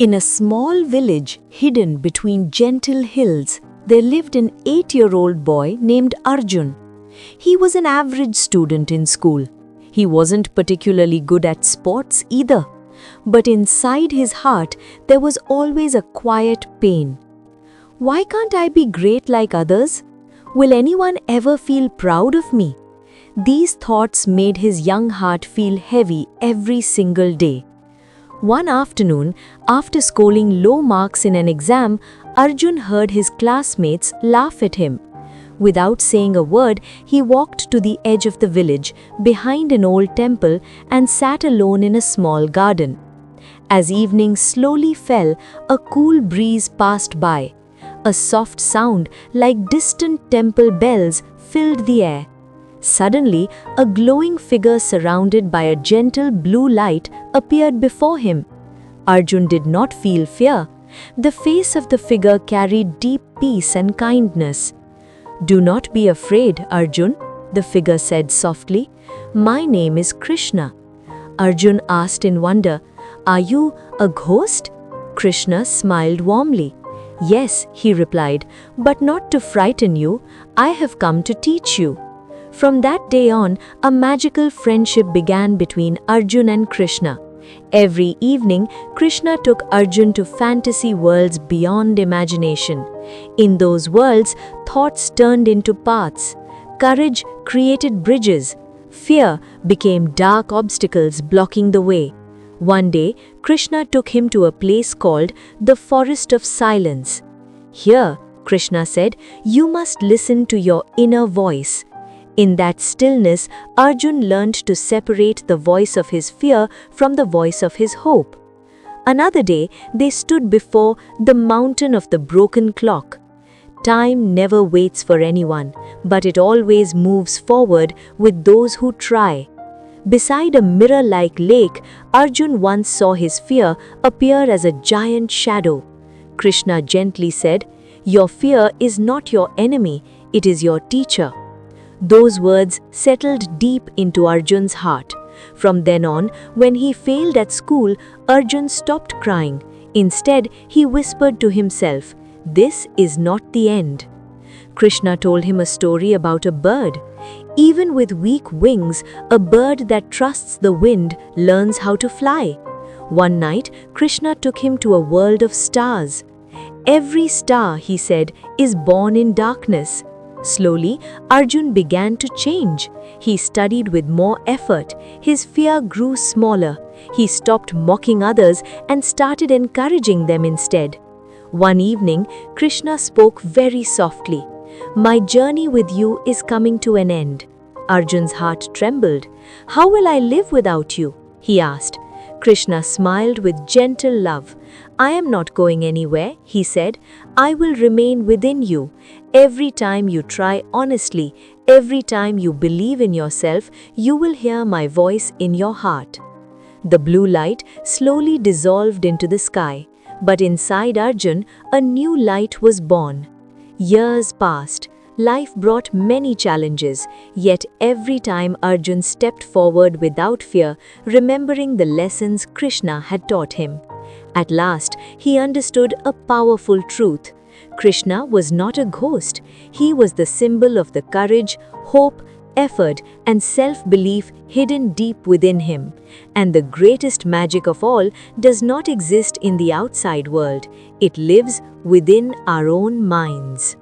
In a small village hidden between gentle hills, there lived an 8-year-old boy named Arjun. He was an average student in school. He wasn't particularly good at sports either. But inside his heart, there was always a quiet pain. Why can't I be great like others? Will anyone ever feel proud of me? These thoughts made his young heart feel heavy every single day. One afternoon, after scoring low marks in an exam, Arjun heard his classmates laugh at him. Without saying a word, he walked to the edge of the village, behind an old temple, and sat alone in a small garden. As evening slowly fell, a cool breeze passed by. A soft sound, like distant temple bells, filled the air. Suddenly, a glowing figure surrounded by a gentle blue light appeared before him. Arjun did not feel fear. The face of the figure carried deep peace and kindness. "Do not be afraid, Arjun," the figure said softly. "My name is Krishna." Arjun asked in wonder, "Are you a ghost?" Krishna smiled warmly. "Yes," he replied, "but not to frighten you. I have come to teach you." From that day on, a magical friendship began between Arjun and Krishna. Every evening, Krishna took Arjun to fantasy worlds beyond imagination. In those worlds, thoughts turned into paths. Courage created bridges. Fear became dark obstacles blocking the way. One day, Krishna took him to a place called the Forest of Silence. "Here," Krishna said, "you must listen to your inner voice." In that stillness, Arjun learned to separate the voice of his fear from the voice of his hope. Another day, they stood before the mountain of the broken clock. Time never waits for anyone, but it always moves forward with those who try. Beside a mirror-like lake, Arjun once saw his fear appear as a giant shadow. Krishna gently said, "Your fear is not your enemy, it is your teacher." Those words settled deep into Arjun's heart. From then on, when he failed at school, Arjun stopped crying. Instead, he whispered to himself, "This is not the end." Krishna told him a story about a bird. Even with weak wings, a bird that trusts the wind learns how to fly. One night, Krishna took him to a world of stars. "Every star," he said, "is born in darkness." Slowly, Arjun began to change. He studied with more effort. His fear grew smaller. He stopped mocking others and started encouraging them instead. One evening, Krishna spoke very softly. "My journey with you is coming to an end." Arjun's heart trembled. "How will I live without you?" he asked. Krishna smiled with gentle love. "I am not going anywhere," he said. "I will remain within you. Every time you try honestly, every time you believe in yourself, you will hear my voice in your heart." The blue light slowly dissolved into the sky, but inside Arjun, a new light was born. Years passed. Life brought many challenges, yet every time Arjun stepped forward without fear, remembering the lessons Krishna had taught him. At last, he understood a powerful truth. Krishna was not a ghost. He was the symbol of the courage, hope, effort, and self-belief hidden deep within him. And the greatest magic of all does not exist in the outside world. It lives within our own minds.